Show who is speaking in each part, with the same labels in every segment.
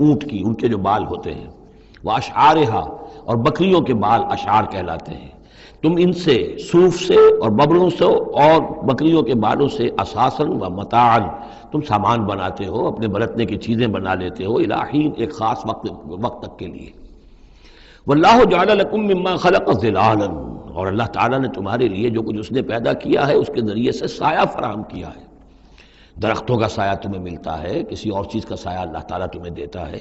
Speaker 1: اونٹ کی، ان کے جو بال ہوتے ہیں، واشعارہا، اور بکریوں کے بال اشعار کہلاتے ہیں. تم ان سے، صوف سے اور ببروں سے اور بکریوں کے بالوں سے، اساساً و متاعاً، تم سامان بناتے ہو، اپنے برتنے کی چیزیں بنا لیتے ہو، الہین، ایک خاص وقت تک کے لیے. واللہ جعل لکم مما خلق ظلالا، اور اللہ تعالیٰ نے تمہارے لیے جو کچھ اس نے پیدا کیا ہے اس کے ذریعے سے سایہ فراہم کیا ہے. درختوں کا سایہ تمہیں ملتا ہے، کسی اور چیز کا سایہ اللہ تعالیٰ تمہیں دیتا ہے.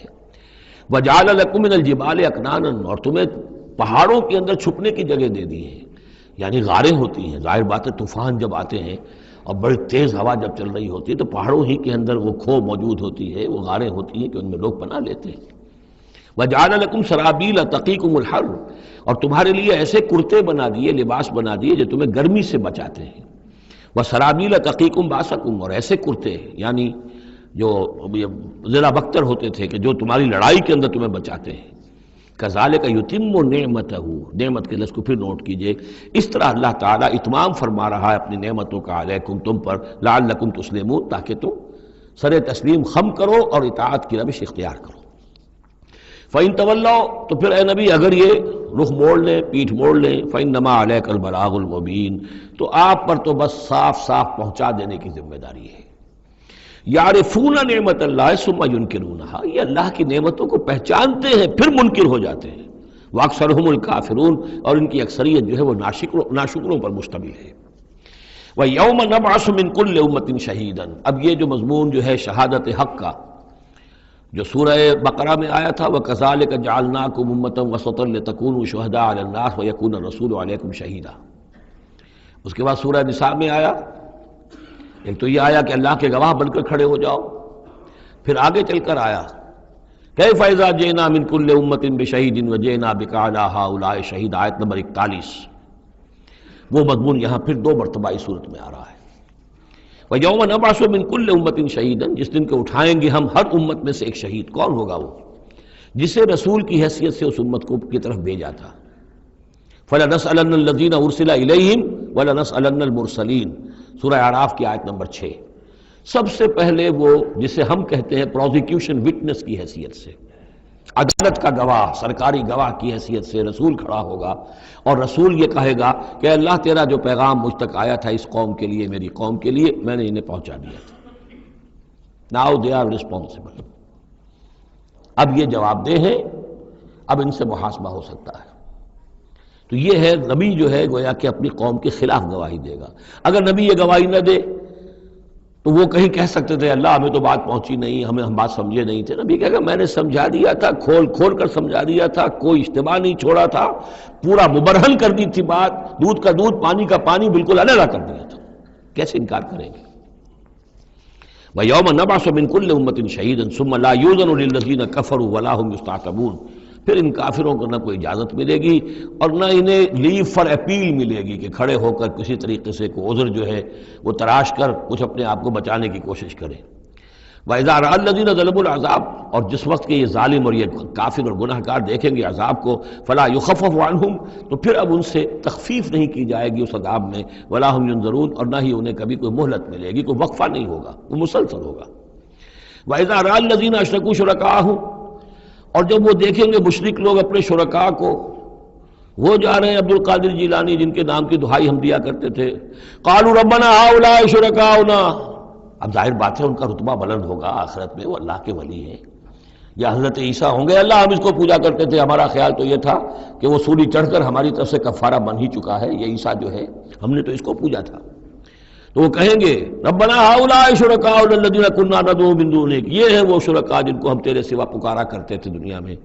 Speaker 1: وجعل لکم من الجبال اکنانا، اور تمہیں پہاڑوں کے اندر چھپنے کی جگہ دے دی ہے، یعنی غاریں ہوتی ہیں. ظاہر بات ہے طوفان جب آتے ہیں اور بڑی تیز ہوا جب چل رہی ہوتی ہے تو پہاڑوں ہی کے اندر وہ کھو موجود ہوتی ہے، وہ غاریں ہوتی ہیں کہ ان میں لوگ پناہ لیتے ہیں. وجعل لکم سرابیل تقیکم الحر، اور تمہارے لیے ایسے کرتے بنا دیے، لباس بنا دیے جو تمہیں گرمی سے بچاتے ہیں. وسرابیل تقیکم باسکم، اور ایسے کرتے یعنی جو ذرا بختر ہوتے تھے کہ جو تمہاری لڑائی کے اندر تمہیں بچاتے ہیں. کذالک یتم نعمتہ، نعمت کے لفظ کو پھر نوٹ کیجئے، اس طرح اللہ تعالیٰ اتمام فرما رہا ہے اپنی نعمتوں کا علیکم، تم پر، لعلکم تسلمون، تاکہ تم سر تسلیم خم کرو اور اطاعت کی روش اختیار کرو. فَإِن تَوَلَّوْا، تو پھر اے نبی اگر یہ رخ موڑ لیں، پیٹھ موڑ لیں، فَإِنَّمَا عَلَيْكَ الْبَلَاغُ الْمُبِينُ، تو آپ پر تو بس صاف صاف پہنچا دینے کی ذمہ داری ہے. یعرفون نعمت اللہ ثم ینکرونہا، یہ اللہ کی نعمتوں کو پہچانتے ہیں پھر منکر ہو جاتے ہیں. واکثرہم الکافرون، اور ان کی اکثریت جو ہے وہ ناشکروں پر مشتمل ہے. وَيَوْمَ نَبْعَثُ مِن كُلِّ أُمَّةٍ شَهِيدًا، اب یہ جو مضمون جو ہے شہادت حق کا جو سورہ بقرہ میں آیا تھا، وَكَذَلِكَ جَعَلْنَاكُمْ أُمَّةً وَسَطًا لِتَكُونُوا شُهَدَاءَ عَلَى النَّاسِ وَيَكُونَ الرَّسُولُ عَلَيْكُمْ شَهِيدًا. اس کے بعد سورہ نساء میں آیا، ایک تو یہ آیا کہ اللہ کے گواہ بن کر کھڑے ہو جاؤ، پھر آگے چل کر آیا كَيْفَ إِذَا جِئْنَا مِن كُلِّ أُمَّةٍ بِشَهِيدٍ وَجِئْنَا بِكَ عَلَىٰ هَٰؤُلَاءِ شَهِيدًا، آیت نمبر 41. وہ مضمون یہاں پھر دو مرتبہ اس صورت میں آ رہا ہے. وَيَوْمَ نَبْعَثُ مِن كُلِّ أُمَّةٍ شَهِيدًا، جس دن کو اٹھائیں گے ہم ہر امت میں سے ایک شہید. کون ہوگا وہ؟ جسے رسول کی حیثیت سے اس امت کو کی طرف بھیجا تھا. فَلَنَسْأَلَنَّ الَّذِينَ أُرْسِلَ إِلَيْهِمْ وَلَنَسْأَلَنَّ الْمُرْسَلِينَ، سورہ اعراف کی آیت نمبر 6. سب سے پہلے وہ جسے ہم کہتے ہیں پروزیکیوشن وٹنس کی حیثیت سے، عدالت کا گواہ، سرکاری گواہ کی حیثیت سے رسول کھڑا ہوگا، اور رسول یہ کہے گا کہ اللہ تیرا جو پیغام مجھ تک آیا تھا اس قوم کے لیے، میری قوم کے لیے، میں نے انہیں پہنچا دیا تھا. Now they are responsible. اب یہ جواب دہ ہیں، اب ان سے محاسبہ ہو سکتا ہے. تو یہ ہے نبی جو ہے گویا کہ اپنی قوم کے خلاف گواہی دے گا. اگر نبی یہ گواہی نہ دے تو وہ کہیں کہہ سکتے تھے اللہ ہمیں تو بات پہنچی نہیں، ہم بات سمجھے نہیں تھے. نبی کہے گا میں نے سمجھا دیا تھا، کھول کر سمجھا دیا تھا، کوئی اشتباہ نہیں چھوڑا تھا، پورا مبرہن کر دی تھی بات، دودھ کا دودھ پانی کا پانی بالکل علیحدہ کر دیا تھا. کیسے انکار کریں گے؟ وَيَوْمَ نَبْعَثُ مِن كُلِّ أُمَّةٍ شَهِيدًا ثُمَّ لَا يُؤْذَنُ لِلَّذِينَ كَفَرُوا وَلَا هُمْ يُسْتَعْتَبُونَ، پھر ان کافروں کو نہ کوئی اجازت ملے گی اور نہ انہیں لیو فار اپیل ملے گی کہ کھڑے ہو کر کسی طریقے سے کوئی عذر جو ہے وہ تراش کر کچھ اپنے آپ کو بچانے کی کوشش کریں. وَإِذَا رَأَى الَّذِينَ ظَلَمُوا الْعَذَابَ، اور جس وقت کہ یہ ظالم اور یہ کافر اور گناہ گار دیکھیں گے عذاب کو، فَلَا يُخَفَّفُ عَنْهُمْ، تو پھر اب ان سے تخفیف نہیں کی جائے گی اس عذاب میں، وَلَا هُمْ يُنظَرُونَ، اور نہ ہی انہیں کبھی کوئی مہلت ملے گی، کوئی وقفہ نہیں ہوگا، وہ مسلسل ہوگا. وَإِذَا رَأَى الَّذِينَ أَشْرَكُوا شُرَكَاءَهُمْ، اور جب وہ دیکھیں گے مشرک لوگ اپنے شرکاء کو، وہ جا رہے ہیں عبد القادر جیلانی جن کے نام کی دہائی ہم دیا کرتے تھے، قالوا ربنا هؤلاء شركاؤنا، اب ظاہر بات ہے ان کا رتبہ بلند ہوگا آخرت میں، وہ اللہ کے ولی ہیں. یا حضرت عیسیٰ ہوں گے اللہ ہم اس کو پوجا کرتے تھے، ہمارا خیال تو یہ تھا کہ وہ سولی چڑھ کر ہماری طرف سے کفارہ بن ہی چکا ہے، یہ عیسیٰ جو ہے ہم نے تو اس کو پوجا تھا. تو وہ کہیں گے ربنا هؤلاء شركاؤنا الذين كنا ندعو من دونك، یہ ہیں وہ شرکاء جن کو ہم تیرے سوا پکارا کرتے تھے دنیا میں.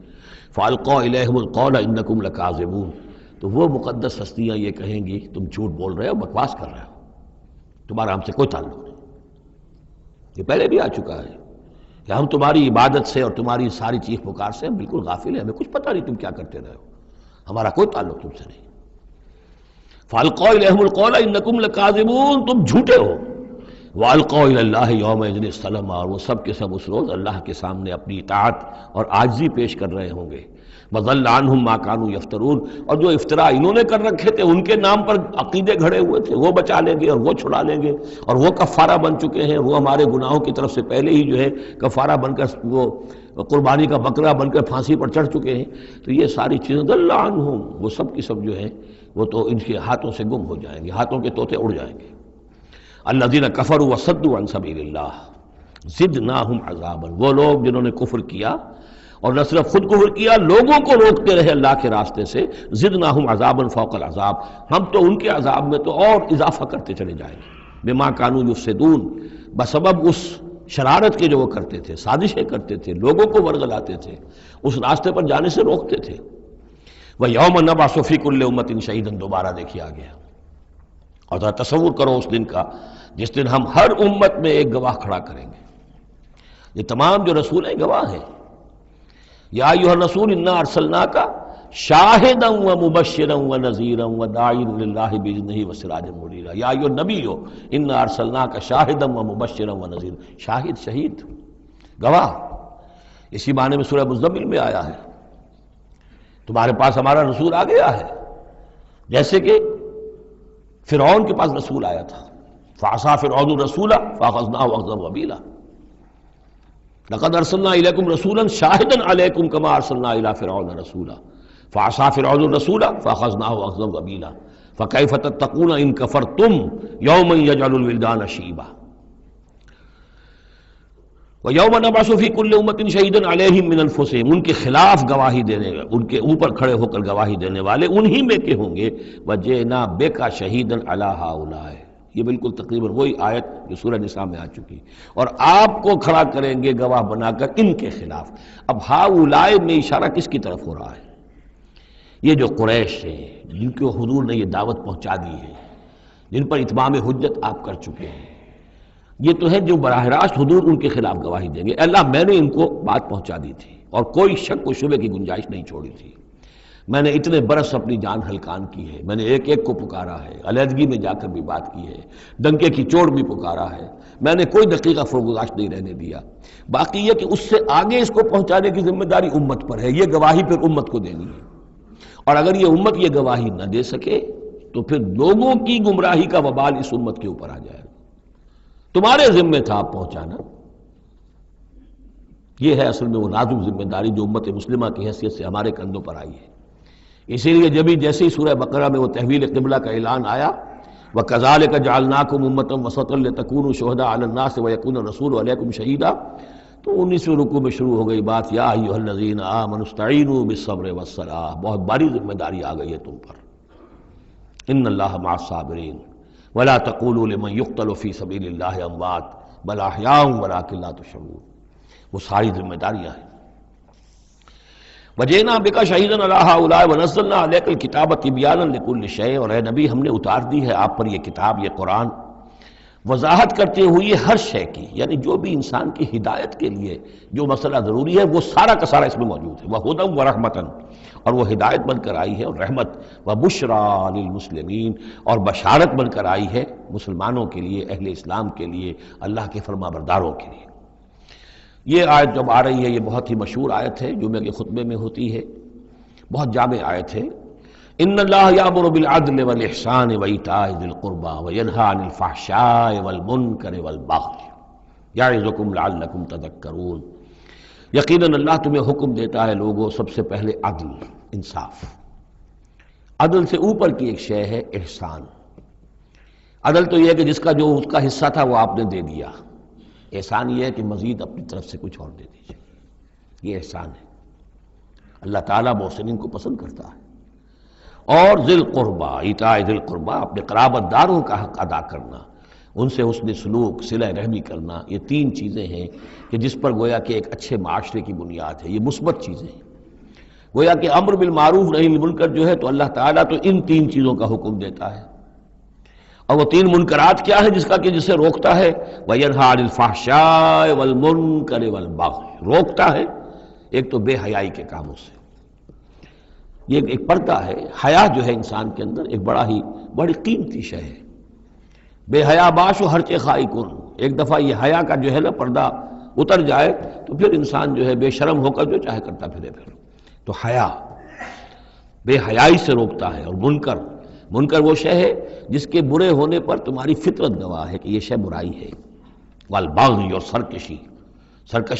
Speaker 1: فالقوا الیہم القول انکم لکاذبون، تو وہ مقدس ہستیاں یہ کہیں گی تم جھوٹ بول رہے ہو، بکواس کر رہے ہو، تمہارا ہم سے کوئی تعلق نہیں. یہ پہلے بھی آ چکا ہے کہ ہم تمہاری عبادت سے اور تمہاری ساری چیخ پکار سے ہم بالکل غافل ہیں، ہمیں کچھ پتہ نہیں تم کیا کرتے رہے ہو، ہمارا کوئی تعلق تم سے نہیں. فالقوا الیہم القول انکم لکاذبون، تم جھوٹے ہو. وَأَلْقَوْا إِلَى اللَّهِ يَوْمَئِذٍ السَّلَامَ، اور وہ سب کے سب اس روز اللہ کے سامنے اپنی اطاعت اور عاجزی پیش کر رہے ہوں گے. وَضَلَّ عَنْهُمْ مَا كَانُوا يَفْتَرُونَ، اور جو افطرا انہوں نے کر رکھے تھے، ان کے نام پر عقیدے گھڑے ہوئے تھے، وہ بچا لیں گے اور وہ چھڑا لیں گے، اور وہ کفارہ بن چکے ہیں، وہ ہمارے گناہوں کی طرف سے پہلے ہی جو ہے کفارہ بن کر وہ قربانی کا بکرا بن کر پھانسی پر چڑھ چکے ہیں. تو یہ ساری چیزیں ضل عنہم، وہ سب کی سب جو ہیں وہ تو ان کے ہاتھوں سے گم ہو جائیں گے، ہاتھوں کے طوطے اڑ جائیں گے. الذین کفروا وصدوا عن سبیل اللہ زدناہم عذابا، وہ لوگ جنہوں نے کفر کیا اور نہ صرف خود کفر کیا، لوگوں کو روکتے رہے اللہ کے راستے سے، زدناہم عذابا فوق العذاب، ہم تو ان کے عذاب میں تو اور اضافہ کرتے چلے جائیں گے. بما کانوا یفسدون، بسبب اس شرارت کے جو وہ کرتے تھے، سازشیں کرتے تھے، لوگوں کو ورگلاتے تھے، اس راستے پر جانے سے روکتے تھے. وَيَوْمَ نَبْعَثُ فِي كُلِّ أُمَّةٍ شَهِيدًا، دوبارہ دیکھیے آ گیا. اور ذرا تصور کرو اس دن کا جس دن ہم ہر امت میں ایک گواہ کھڑا کریں گے. یہ تمام جو رسول ہیں گواہ ہیں. یا ایھا الرسول انا ارسلناک شاہدا ومبشرا ونذیرا وداعیا الی اللہ باذنہ وسراجا منیرا. یا ایھا النبی انا ارسلناک شاہدا ومبشرا ونذیرا، شاہد شہید گواہ، اسی معنی میں سورہ مزمل میں آیا ہے. تمہارے پاس ہمارا رسول آ گیا ہے، جیسے کہ فرعون کے پاس رسول آیا تھا. فعصا فرعون الرسول فاخذناه اخذا وبیلا. لقد ارسلنا الیکم رسولا شاہدا علیکم کما ارسلنا الی فرعون رسولا فعصا فرعون الرسول فاخذناه اخذا وبیلا فکیف تتقون ان کفرتم یوما یجعل الولدان شیبا. وَيَوْمَ نَبْعَثُ فِي كُلِّ أُمَّةٍ شَهِيدًا عَلَيْهِمْ مِنْ أَنفُسِهِمْ، ان کے خلاف گواہی دینے، ان کے اوپر کھڑے ہو کر گواہی دینے والے انہی میں کے ہوں گے. وَجِئْنَا بِكَ شَهِيدًا عَلَىٰ هَٰؤُلَاءِ، یہ بالکل تقریباً وہی آیت جو سورہ نساء میں آ چکی. اور آپ کو کھڑا کریں گے گواہ بنا کر ان کے خلاف. اب ہؤلاء میں اشارہ کس کی طرف ہو رہا ہے؟ یہ جو قریش ہیں جن کو حضور نے یہ دعوت پہنچا دی ہے، جن پر اتمام حجت آپ کر چکے ہیں، یہ تو ہے جو براہ راست حضور ان کے خلاف گواہی دیں گے. اللہ میں نے ان کو بات پہنچا دی تھی اور کوئی شک و شبے کی گنجائش نہیں چھوڑی تھی. میں نے اتنے برس اپنی جان ہلکان کی ہے، میں نے ایک ایک کو پکارا ہے، علیحدگی میں جا کر بھی بات کی ہے، ڈنکے کی چوٹ بھی پکارا ہے، میں نے کوئی دقیقہ فرگزاشت نہیں رہنے دیا. باقی یہ کہ اس سے آگے اس کو پہنچانے کی ذمہ داری امت پر ہے، یہ گواہی پھر امت کو دینی ہے. اور اگر یہ امت یہ گواہی نہ دے سکے تو پھر لوگوں کی گمراہی کا وبال اس امت کے اوپر آ جائے گا. تمہارے ذمہ تھا آپ پہنچانا. یہ ہے اصل میں وہ نازک ذمہ داری جو امت مسلمہ کی حیثیت سے ہمارے کندھوں پر آئی ہے. اسی لیے جیسے ہی سورہ بقرہ میں وہ تحویل قبلہ کا اعلان آیا، وَكَذَلِكَ جَعَلْنَاكُمْ أُمَّةً وَسَطًا لِتَكُونُوا شُهَدَاءَ عَلَى النَّاسِ وَيَكُونَ الرَّسُولُ عَلَيْكُمْ شَهِيدًا، تو 19ویں رکوع میں شروع ہو گئی بات، یا ایھا الذین آمنوا استعینوا بالصبر والصلاۃ. بہت بڑی ذمہ داری آ گئی ہے تم پر. ان اللہ مع الصابرین ولا تقولوا لمن يقتل في سبيل الله اموات بل احیاء ولكن لا تشعرون. وہ ساری ذمہ داریاں ہیں. وجئنا بک شہیدا علی ہؤلاء ونزلنا علیک الکتاب تبیانا لکل شیء، اور اے نبی ہم نے اتار دی ہے آپ پر یہ کتاب، یہ قرآن، وضاحت کرتے ہوئے ہر شے کی، یعنی جو بھی انسان کی ہدایت کے لیے جو مسئلہ ضروری ہے وہ سارا کا سارا اس میں موجود ہے. وہدی ورحمۃ، اور وہ ہدایت بن کر آئی ہے اور رحمت، وبشریٰ للمسلمین، اور بشارت بن کر آئی ہے مسلمانوں کے لیے، اہل اسلام کے لیے، اللہ کے فرما برداروں کے لیے. یہ آیت جب آ رہی ہے یہ بہت ہی مشہور آیت ہے، جمعہ کے خطبے میں ہوتی ہے، بہت جامع آیت ہے. ان اللہ یامر بالعدل والاحسان وایتاء ذی القربى وینہی عن الفحشاء والمنکر والبغی یعظکم لعلکم تذکرون. یقیناً اللہ تمہیں حکم دیتا ہے لوگوں سب سے پہلے عدل، انصاف. عدل سے اوپر کی ایک شے ہے احسان. عدل تو یہ ہے کہ جس کا جو اس کا حصہ تھا وہ آپ نے دے دیا. احسان یہ ہے کہ مزید اپنی طرف سے کچھ اور دے دیجیے، یہ احسان ہے. اللہ تعالیٰ محسنین کو پسند کرتا ہے. اور ذی القربہ، ایتاء ذی القربہ، اپنے قرابت داروں کا حق ادا کرنا، ان سے حسن سلوک، صلہ رحمی کرنا، یہ تین چیزیں ہیں کہ جس پر گویا کہ ایک اچھے معاشرے کی بنیاد ہے. یہ مثبت چیزیں ہیں. گویا کہ امر بالمعروف نہی عن المنکر جو ہے تو اللہ تعالیٰ تو ان تین چیزوں کا حکم دیتا ہے. اور وہ تین منکرات کیا ہے جس کا کہ جسے روکتا ہے؟ وَيَنْهَىٰ عَنِ الْفَحْشَاءِ وَالْمُنكَرِ وَالْبَغْيِ. روکتا ہے ایک تو بے حیائی کے کاموں سے. یہ ایک پردہ ہے. حیا جو ہے انسان کے اندر ایک بڑی قیمتی شے ہے. بے حیا باش و ہر چے خائی کن، ایک دفعہ یہ حیا کا جو ہے نا پردہ اتر جائے تو پھر انسان جو ہے بے شرم ہو کر جو چاہے کرتا پھرے پھر. تو حیا بے حیائی سے روکتا ہے. اور منکر وہ شے ہے جس کے برے ہونے پر تمہاری فطرت گواہ ہے کہ یہ شے برائی ہے. والبغی اور سرکشی